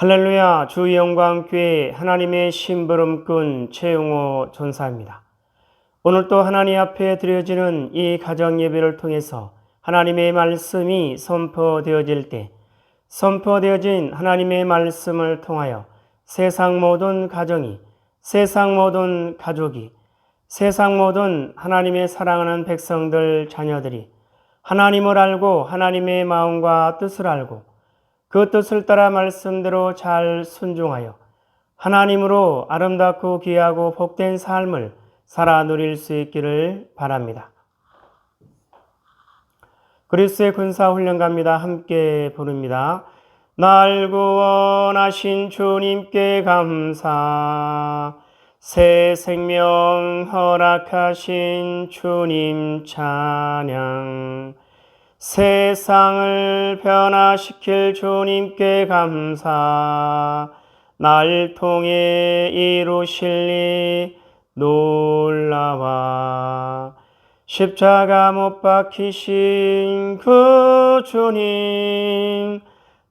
할렐루야, 주 영광교회 하나님의 심부름꾼 최용호 전사입니다. 오늘 또 하나님 앞에 드려지는 이 가정 예배를 통해서 하나님의 말씀이 선포되어질 때 선포되어진 하나님의 말씀을 통하여 세상 모든 가정이, 세상 모든 가족이, 세상 모든 하나님의 사랑하는 백성들, 자녀들이 하나님을 알고 하나님의 마음과 뜻을 알고 그 뜻을 따라 말씀대로 잘 순종하여 하나님으로 아름답고 귀하고 복된 삶을 살아 누릴 수 있기를 바랍니다. 그리스도의 군사훈련가입니다. 함께 부릅니다. 날 구원하신 주님께 감사, 새 생명 허락하신 주님 찬양, 세상을 변화시킬 주님께 감사, 날 통해 이루실 일 놀라와, 십자가 못 박히신 그 주님,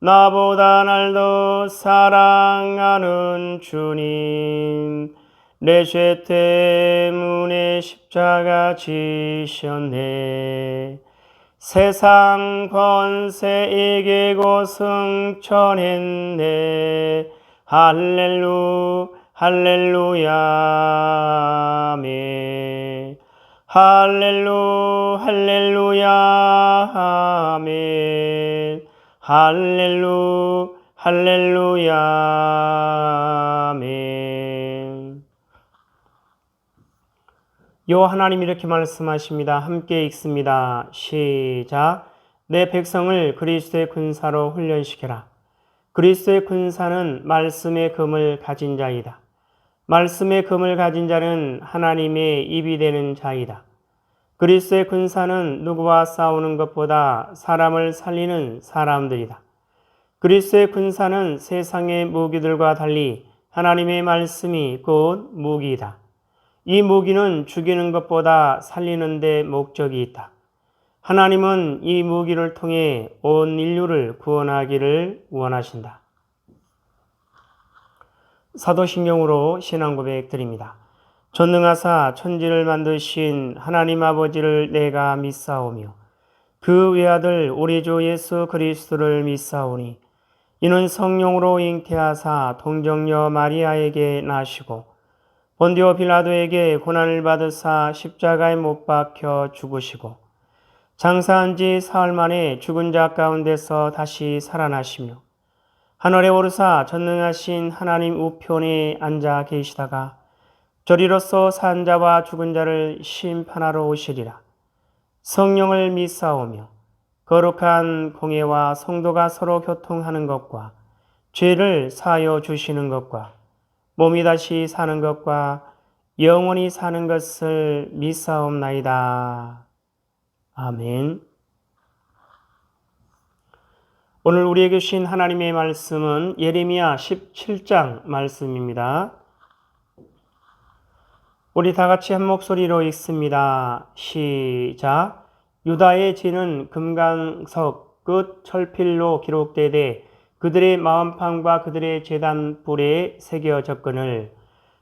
나보다 날 더 사랑하는 주님, 내 죄 때문에 십자가 지셨네. 세상 권세 이기고 승천했네. 할렐루야 아멘. 할렐루야 아멘. 할렐루야 아멘. 요 하나님 이렇게 말씀하십니다. 함께 읽습니다. 시작. 내 백성을 그리스도의 군사로 훈련시켜라. 그리스도의 군사는 말씀의 금을 가진 자이다. 말씀의 금을 가진 자는 하나님의 입이 되는 자이다. 그리스도의 군사는 누구와 싸우는 것보다 사람을 살리는 사람들이다. 그리스도의 군사는 세상의 무기들과 달리 하나님의 말씀이 곧 무기이다. 이 무기는 죽이는 것보다 살리는 데 목적이 있다. 하나님은 이 무기를 통해 온 인류를 구원하기를 원하신다. 사도신경으로 신앙 고백 드립니다. 전능하사 천지를 만드신 하나님 아버지를 내가 믿사오며 그 외아들 우리 주 예수 그리스도를 믿사오니 이는 성령으로 잉태하사 동정녀 마리아에게 나시고 본디오 빌라도에게 고난을 받으사 십자가에 못 박혀 죽으시고 장사한 지 사흘 만에 죽은 자 가운데서 다시 살아나시며 하늘에 오르사 전능하신 하나님 우편에 앉아 계시다가 저리로서 산 자와 죽은 자를 심판하러 오시리라. 성령을 믿사오며 거룩한 공예와 성도가 서로 교통하는 것과 죄를 사하여 주시는 것과 몸이 다시 사는 것과 영원히 사는 것을 믿사옵나이다. 아멘. 오늘 우리에게 주신 하나님의 말씀은 예레미야 17장 말씀입니다. 우리 다 같이 한 목소리로 읽습니다. 시작. 유다의 지는 금강석 끝 철필로 기록되되 그들의 마음판과 그들의 제단 뿔에 새겨졌거늘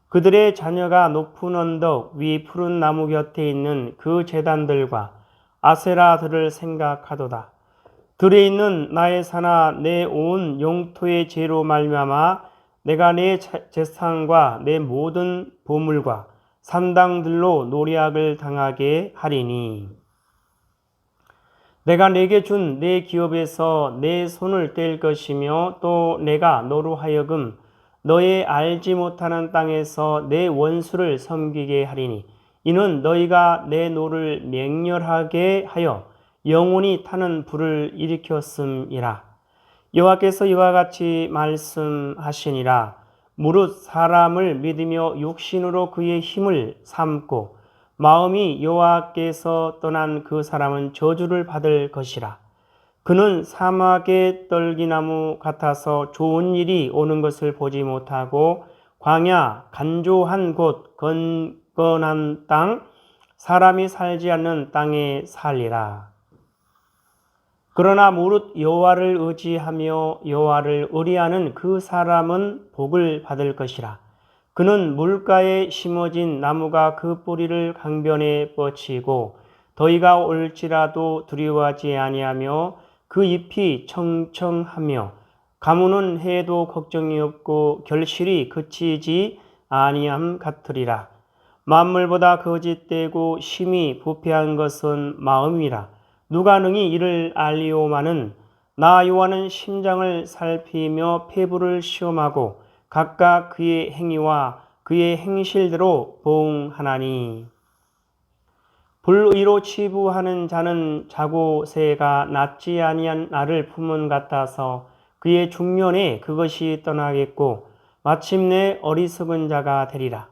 그들의 자녀가 높은 언덕 위 푸른 나무 곁에 있는 그 제단들과 아세라들을 생각하도다. 들에 있는 나의 산하 내 온 영토의 죄로 말미암아 내가 내 재산과 내 모든 보물과 산당들로 노략을 당하게 하리니 내가 내게 준 내 기업에서 내 손을 뗄 것이며 또 내가 너로 하여금 너의 알지 못하는 땅에서 내 원수를 섬기게 하리니 이는 너희가 내 노를 맹렬하게 하여 영원히 타는 불을 일으켰음이라. 여호와께서 이와 같이 말씀하시니라. 무릇 사람을 믿으며 육신으로 그의 힘을 삼고 마음이 여호와께서 떠난 그 사람은 저주를 받을 것이라. 그는 사막의 떨기나무 같아서 좋은 일이 오는 것을 보지 못하고 광야 간조한 곳 건건한 땅 사람이 살지 않는 땅에 살리라. 그러나 무릇 여호와를 의지하며 여호와를 의뢰하는 그 사람은 복을 받을 것이라. 그는 물가에 심어진 나무가 그 뿌리를 강변에 뻗치고 더위가 올지라도 두려워하지 아니하며 그 잎이 청청하며 가무는 해도 걱정이 없고 결실이 그치지 아니함 같으리라. 만물보다 거짓되고 심히 부패한 것은 마음이라. 누가 능히 이를 알리오마는 나 여호와는 심장을 살피며 폐부를 시험하고 각각 그의 행위와 그의 행실대로 보응하나니. 불의로 치부하는 자는 자고 새가 낫지 아니한 나를 품은 같아서 그의 중년에 그것이 떠나겠고 마침내 어리석은 자가 되리라.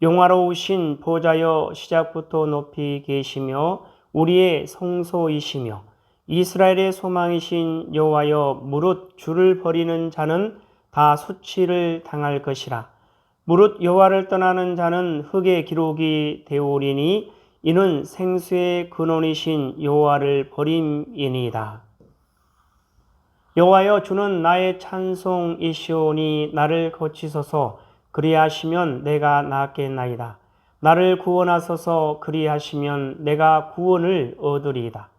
영화로우신 보좌여 시작부터 높이 계시며 우리의 성소이시며 이스라엘의 소망이신 여호와여 무릇 주를 버리는 자는 다 수치를 당할 것이라. 무릇 여호와를 떠나는 자는 흙의 기록이 되오리니 이는 생수의 근원이신 여호와를 버림이니이다. 여호와여 주는 나의 찬송이시오니 나를 거치소서. 그리하시면 내가 낫겠나이다. 나를 구원하소서. 그리하시면 내가 구원을 얻으리이다.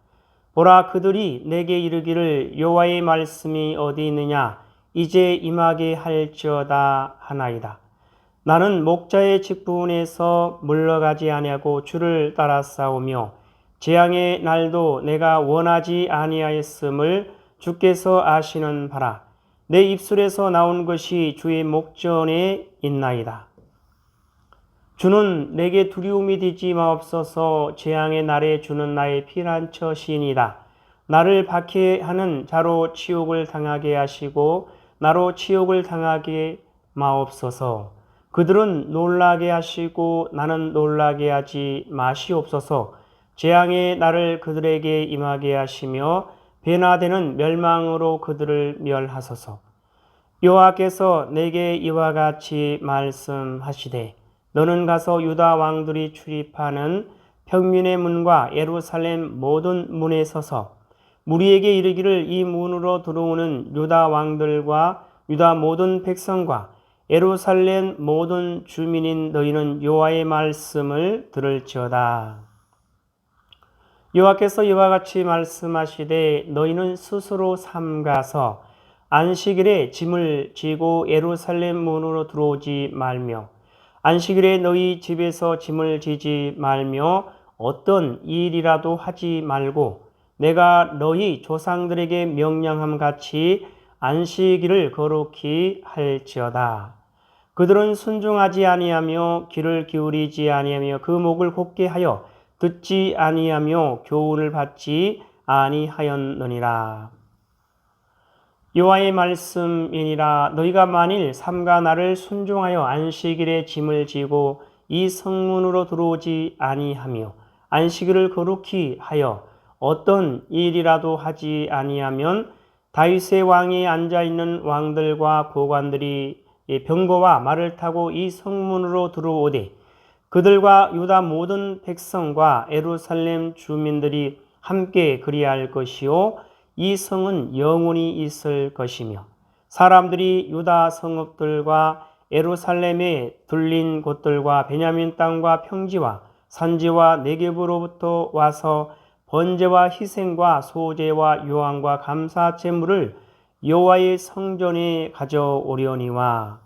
보라 그들이 내게 이르기를 여호와의 말씀이 어디 있느냐 이제 임하게 할지어다 하나이다. 나는 목자의 직분에서 물러가지 아니하고 주를 따라 싸우며 재앙의 날도 내가 원하지 아니하였음을 주께서 아시는 바라. 내 입술에서 나온 것이 주의 목전에 있나이다. 주는 내게 두려움이 되지 마옵소서. 재앙의 날에 주는 나의 피난처시니이다. 나를 박해하는 자로 치욕을 당하게 하시고 나로 치욕을 당하게 마옵소서. 그들은 놀라게 하시고 나는 놀라게 하지 마시옵소서. 재앙의 날을 그들에게 임하게 하시며 변화되는 멸망으로 그들을 멸하소서. 여호와께서 내게 이와 같이 말씀하시되 너는 가서 유다 왕들이 출입하는 평민의 문과 예루살렘 모든 문에 서서 무리에게 이르기를 이 문으로 들어오는 유다 왕들과 유다 모든 백성과 예루살렘 모든 주민인 너희는 여호와의 말씀을 들을지어다. 여호와께서 이와 같이 말씀하시되 너희는 스스로 삼가서 안식일에 짐을 지고 예루살렘 문으로 들어오지 말며 안식일에 너희 집에서 짐을 지지 말며 어떤 일이라도 하지 말고 내가 너희 조상들에게 명령함 같이 안식일을 거룩히 할지어다. 그들은 순종하지 아니하며 귀를 기울이지 아니하며 그 목을 곧게 하여 듣지 아니하며 교훈을 받지 아니하였느니라. 여호와의 말씀이니라. 너희가 만일 삼가 나를 순종하여 안식일에 짐을 지고 이 성문으로 들어오지 아니하며 안식일을 거룩히 하여 어떤 일이라도 하지 아니하면 다윗의 왕에 앉아 있는 왕들과 고관들이 병거와 말을 타고 이 성문으로 들어오되 그들과 유다 모든 백성과 예루살렘 주민들이 함께 그리할 것이요 이 성은 영원히 있을 것이며 사람들이 유다 성읍들과 예루살렘에 둘린 곳들과 베냐민 땅과 평지와 산지와 네겝으로부터 와서 번제와 희생과 소제와 유황과 감사 제물을 여호와의 성전에 가져오려니와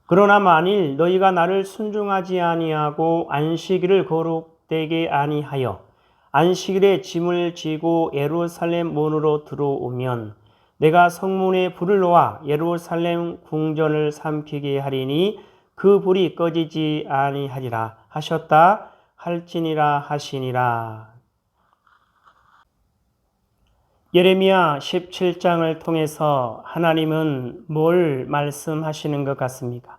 그러나 만일 너희가 나를 순종하지 아니하고 안식일을 거룩되게 아니하여 안식일에 짐을 지고 예루살렘 문으로 들어오면 내가 성문에 불을 놓아 예루살렘 궁전을 삼키게 하리니 그 불이 꺼지지 아니하리라 하셨다 할지니라 하시니라. 예레미야 17장을 통해서 하나님은 뭘 말씀하시는 것 같습니까?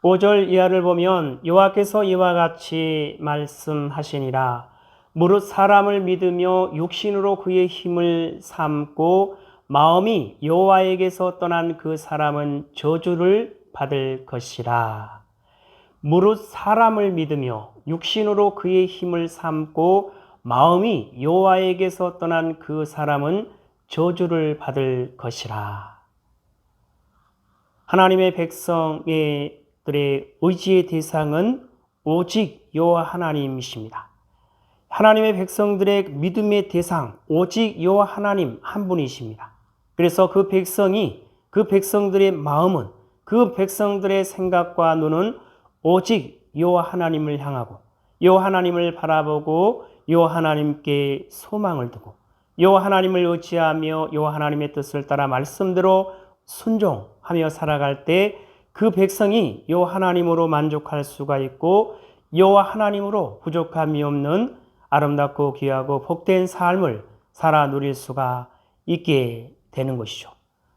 5절 이하를 보면 여호와께서 이와 같이 말씀하시니라. 무릇 사람을 믿으며 육신으로 그의 힘을 삼고 마음이 여호와에게서 떠난 그 사람은 저주를 받을 것이라. 무릇 사람을 믿으며 육신으로 그의 힘을 삼고 마음이 여호와에게서 떠난 그 사람은 저주를 받을 것이라. 하나님의 백성들의 의지의 대상은 오직 여호와 하나님이십니다. 하나님의 백성들의 믿음의 대상 오직 여호와 하나님 한 분이십니다. 그래서 그 백성들의 마음은, 그 백성들의 생각과 눈은 오직 여호와 하나님을 향하고 여호와 하나님을 바라보고 여호와 하나님께 소망을 두고 여호와 하나님을 의지하며 여호와 하나님의 뜻을 따라 말씀대로 순종하며 살아갈 때 그 백성이 여호와 하나님으로 만족할 수가 있고 여호와 하나님으로 부족함이 없는 아름답고 귀하고 복된 삶을 살아 누릴 수가 있게 되는 것이죠.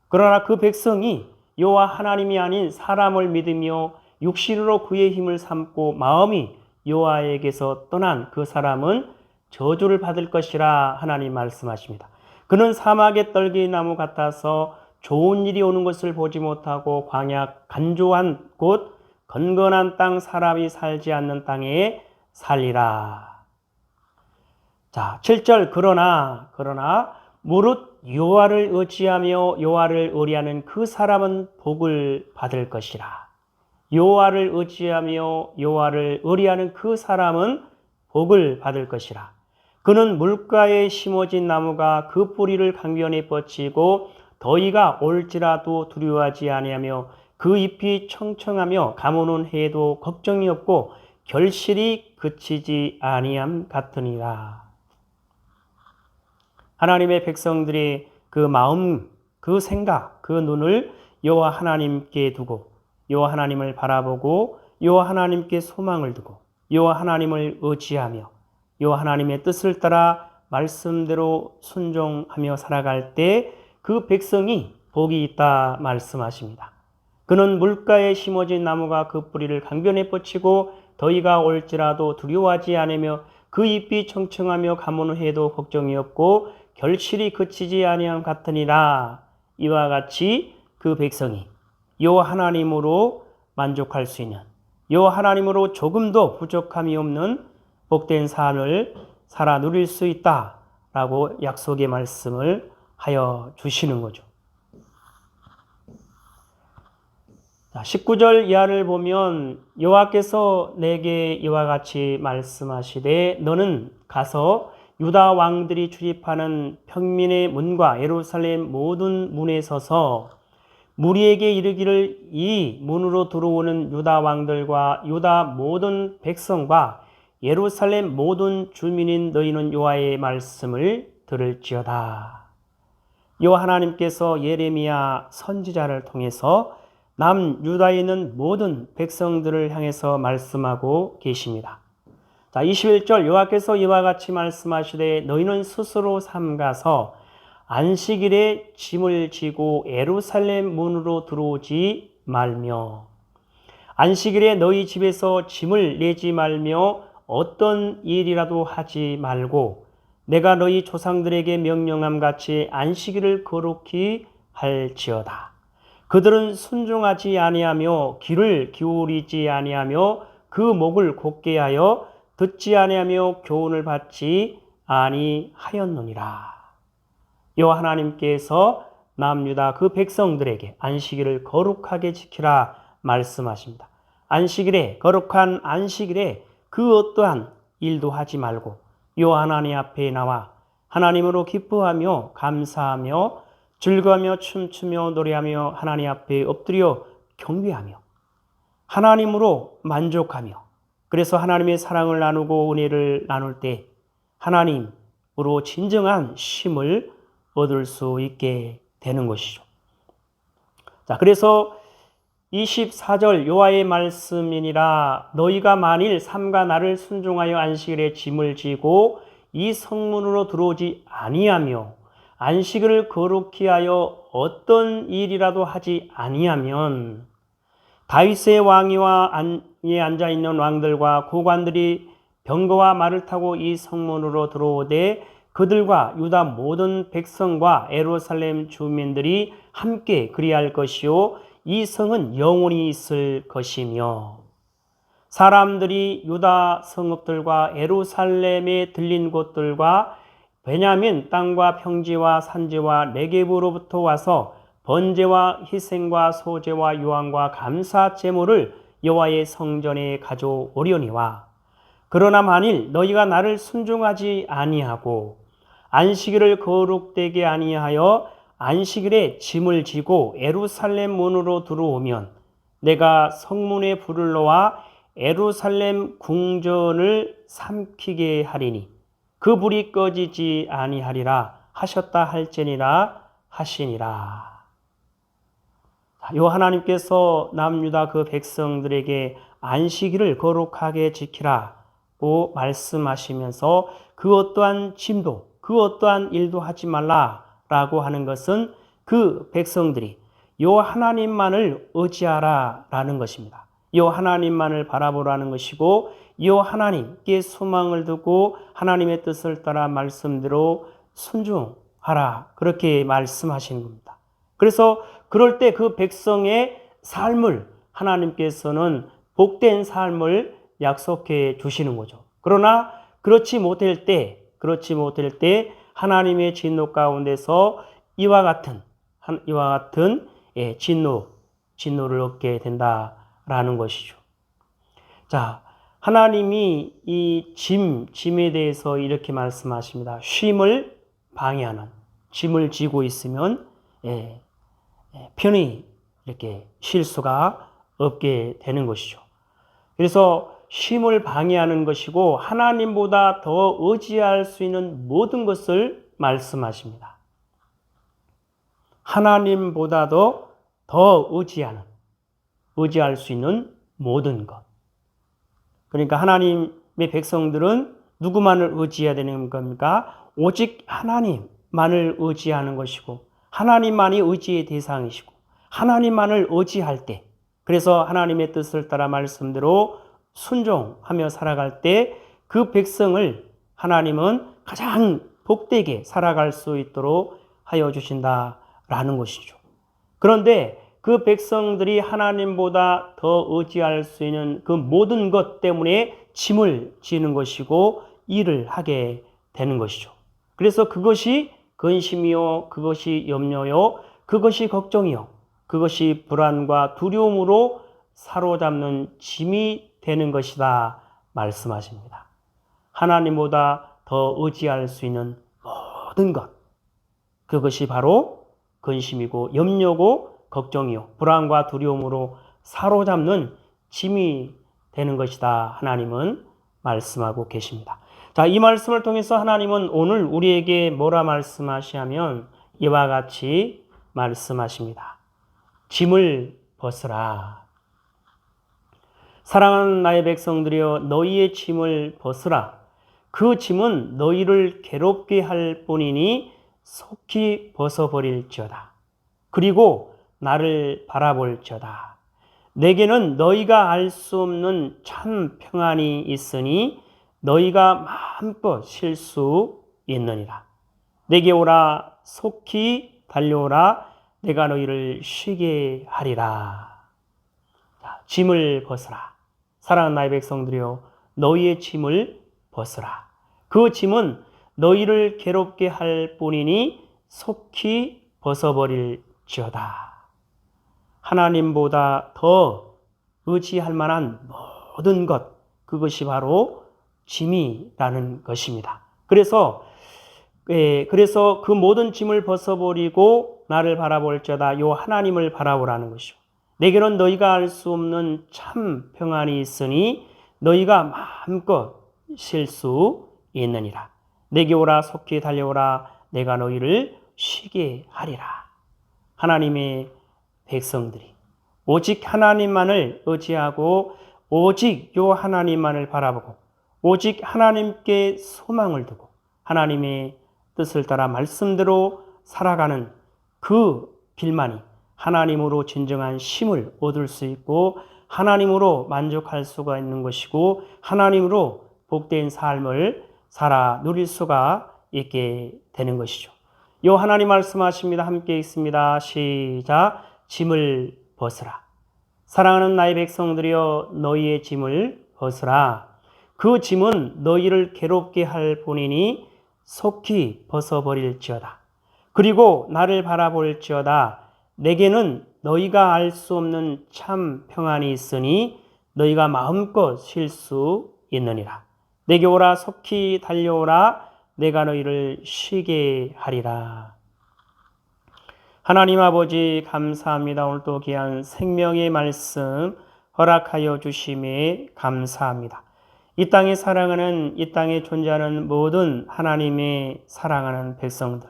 그러나 그 백성이 여호와 하나님이 아닌 사람을 믿으며 육신으로 그의 힘을 삼고 마음이 여호와에게서 떠난 그 사람은 저주를 받을 것이라 하나님 말씀하십니다. 그는 사막의 떨기나무 같아서 좋은 일이 오는 것을 보지 못하고 광야 간조한 곳 건건한 땅 사람이 살지 않는 땅에 살리라. 자, 7절 그러나 무릇 여호와를 의지하며 여호와를 의뢰하는 그 사람은 복을 받을 것이라. 여호와를 의지하며 여호와를 의뢰하는 그 사람은 복을 받을 것이라. 그는 물가에 심어진 나무가 그 뿌리를 강변에 뻗치고 더위가 올지라도 두려워하지 아니하며 그 잎이 청청하며 가무는 해도 걱정이 없고 결실이 그치지 아니함 같으니라. 하나님의 백성들의 그 마음, 그 생각, 그 눈을 여호와 하나님께 두고 여호와 하나님을 바라보고 여호와 하나님께 소망을 두고 여호와 하나님을 의지하며 여호와 하나님의 뜻을 따라 말씀대로 순종하며 살아갈 때 그 백성이 복이 있다 말씀하십니다. 그는 물가에 심어진 나무가 그 뿌리를 강변에 뻗치고 더위가 올지라도 두려워하지 않으며 그 잎이 청청하며 가무는 해도 걱정이 없고 결실이 그치지 아니함 같으니라. 이와 같이 그 백성이 여호와 하나님으로 만족할 수 있는, 여호와 하나님으로 조금도 부족함이 없는 복된 삶을 살아 누릴 수 있다라고 약속의 말씀을 하여 주시는 거죠. 19절 이하를 보면 여호와께서 내게 이와 같이 말씀하시되 너는 가서 유다 왕들이 출입하는 평민의 문과 예루살렘 모든 문에 서서 무리에게 이르기를 이 문으로 들어오는 유다 왕들과 유다 모든 백성과 예루살렘 모든 주민인 너희는 여호와의 말씀을 들을지어다. 여호와 하나님께서 예레미야 선지자를 통해서 남유다에 있는 모든 백성들을 향해서 말씀하고 계십니다. 자, 21절 여호와께서 이와 같이 말씀하시되 너희는 스스로 삼가서 안식일에 짐을 지고 예루살렘 문으로 들어오지 말며 안식일에 너희 집에서 짐을 내지 말며 어떤 일이라도 하지 말고 내가 너희 조상들에게 명령함 같이 안식일을 거룩히 할지어다. 그들은 순종하지 아니하며 귀를 기울이지 아니하며 그 목을 곧게 하여 듣지 아니하며 교훈을 받지 아니하였느니라. 여호와 하나님께서 남유다 그 백성들에게 안식일을 거룩하게 지키라 말씀하십니다. 안식일에, 거룩한 안식일에 그 어떠한 일도 하지 말고 여호와 하나님 앞에 나와 하나님으로 기뻐하며 감사하며 즐거워하며 춤추며 노래하며 하나님 앞에 엎드려 경배하며 하나님으로 만족하며 그래서 하나님의 사랑을 나누고 은혜를 나눌 때 하나님으로 진정한 쉼을 얻을 수 있게 되는 것이죠. 자, 그래서 24절 여호와의 말씀이니라 너희가 만일 삼가 나를 순종하여 안식일에 짐을 지고 이 성문으로 들어오지 아니하며 안식일을 거룩히 하여 어떤 일이라도 하지 아니하면 다윗의 왕위와 안에 앉아 있는 왕들과 고관들이 병거와 말을 타고 이 성문으로 들어오되 그들과 유다 모든 백성과 예루살렘 주민들이 함께 그리할 것이요 이 성은 영원히 있을 것이며 사람들이 유다 성읍들과 예루살렘에 들린 곳들과 베냐민 땅과 평지와 산지와 네겝으로부터 와서 번제와 희생과 소제와 유황과 감사 제물을 여호와의 성전에 가져오려니와 그러나 만일 너희가 나를 순종하지 아니하고 안식일을 거룩되게 아니하여 안식일에 짐을 지고 예루살렘 문으로 들어오면 내가 성문에 불을 놓아 예루살렘 궁전을 삼키게 하리니 그 불이 꺼지지 아니하리라 하셨다 할지니라 하시니라. 요 하나님께서 남유다 그 백성들에게 안식일을 거룩하게 지키라고 말씀하시면서 그 어떠한 짐도 그 어떠한 일도 하지 말라라고 하는 것은 그 백성들이 요 하나님만을 의지하라라는 것입니다. 요 하나님만을 바라보라는 것이고 요 하나님께 소망을 두고 하나님의 뜻을 따라 말씀대로 순종하라 그렇게 말씀하시는 겁니다. 그래서 그럴 때 그 백성의 삶을 하나님께서는 복된 삶을 약속해 주시는 거죠. 그러나 그렇지 못할 때 하나님의 진노 가운데서 이와 같은 진노를 얻게 된다라는 것이죠. 자, 하나님이 이 짐에 대해서 이렇게 말씀하십니다. 쉼을 방해하는, 짐을 지고 있으면 편히 이렇게 쉴 수가 없게 되는 것이죠. 그래서 쉼을 방해하는 것이고 하나님보다 더 의지할 수 있는 모든 것을 말씀하십니다. 하나님보다도 더 의지할 수 있는 모든 것. 그러니까 하나님의 백성들은 누구만을 의지해야 되는 겁니까? 오직 하나님만을 의지하는 것이고 하나님만이 의지의 대상이시고 하나님만을 의지할 때 그래서 하나님의 뜻을 따라 말씀대로 순종하며 살아갈 때 그 백성을 하나님은 가장 복되게 살아갈 수 있도록 하여 주신다라는 것이죠. 그런데 그 백성들이 하나님보다 더 의지할 수 있는 그 모든 것 때문에 짐을 지는 것이고 일을 하게 되는 것이죠. 그래서 그것이 근심이요, 그것이 염려요, 그것이 걱정이요, 그것이 불안과 두려움으로 사로잡는 짐이 되는 것이다 말씀하십니다. 하나님보다 더 의지할 수 있는 모든 것, 그것이 바로 근심이고 염려고 걱정이요, 불안과 두려움으로 사로잡는 짐이 되는 것이다 하나님은 말씀하고 계십니다. 자, 이 말씀을 통해서 하나님은 오늘 우리에게 뭐라 말씀하시냐면 이와 같이 말씀하십니다. 짐을 벗으라. 사랑하는 나의 백성들이여 너희의 짐을 벗으라. 그 짐은 너희를 괴롭게 할 뿐이니 속히 벗어버릴지어다. 그리고 나를 바라볼지어다. 내게는 너희가 알 수 없는 참 평안이 있으니 너희가 마음껏 쉴 수 있느니라. 내게 오라 속히 달려오라 내가 너희를 쉬게 하리라. 자, 짐을 벗으라. 사랑하는 나의 백성들이여 너희의 짐을 벗으라. 그 짐은 너희를 괴롭게 할 뿐이니 속히 벗어버릴지어다. 하나님보다 더 의지할 만한 모든 것, 그것이 바로 짐이라는 것입니다. 그래서 그 모든 짐을 벗어버리고 나를 바라볼지어다. 요 하나님을 바라보라는 것이죠. 내게는 너희가 알 수 없는 참 평안이 있으니 너희가 마음껏 쉴 수 있느니라. 내게 오라 속히 달려오라 내가 너희를 쉬게 하리라. 하나님의 백성들이 오직 하나님만을 의지하고 오직 요 하나님만을 바라보고 오직 하나님께 소망을 두고 하나님의 뜻을 따라 말씀대로 살아가는 그 길만이 하나님으로 진정한 쉼을 얻을 수 있고 하나님으로 만족할 수가 있는 것이고 하나님으로 복된 삶을 살아 누릴 수가 있게 되는 것이죠. 요 하나님 말씀하십니다. 함께 읽습니다. 시작. 짐을 벗으라. 사랑하는 나의 백성들이여 너희의 짐을 벗으라. 그 짐은 너희를 괴롭게 할 뿐이니 속히 벗어버릴지어다. 그리고 나를 바라볼지어다. 내게는 너희가 알 수 없는 참 평안이 있으니 너희가 마음껏 쉴 수 있느니라. 내게 오라. 속히 달려오라. 내가 너희를 쉬게 하리라. 하나님 아버지 감사합니다. 오늘도 귀한 생명의 말씀 허락하여 주심에 감사합니다. 이 땅에 사랑하는, 이 땅에 존재하는 모든 하나님의 사랑하는 백성들,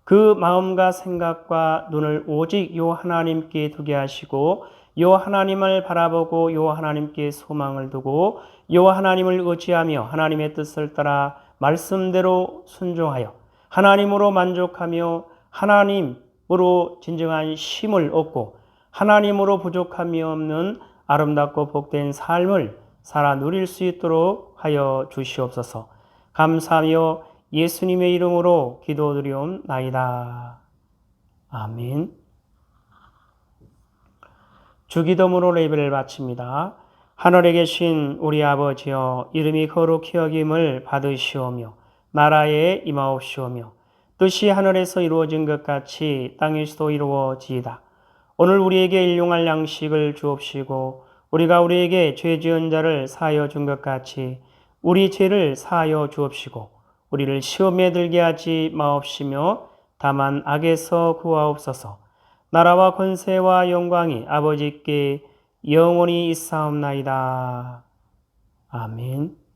그 마음과 생각과 눈을 오직 요 하나님께 두게 하시고 요 하나님을 바라보고 요 하나님께 소망을 두고 요 하나님을 의지하며 하나님의 뜻을 따라 말씀대로 순종하여 하나님으로 만족하며 하나님으로 진정한 쉼을 얻고 하나님으로 부족함이 없는 아름답고 복된 삶을 살아 누릴 수 있도록 하여 주시옵소서. 감사하며 예수님의 이름으로 기도드리옵나이다. 아멘. 주기도문으로 예배를 바칩니다. 하늘에 계신 우리 아버지여, 이름이 거룩히 여김을 받으시오며 나라에 임하옵시오며 뜻이 하늘에서 이루어진 것 같이 땅에서도 이루어지이다. 오늘 우리에게 일용할 양식을 주옵시고 우리가 우리에게 죄 지은 자를 사하여 준 것 같이 우리 죄를 사하여 주옵시고 우리를 시험에 들게 하지 마옵시며 다만 악에서 구하옵소서. 나라와 권세와 영광이 아버지께 영원히 있사옵나이다. 아멘.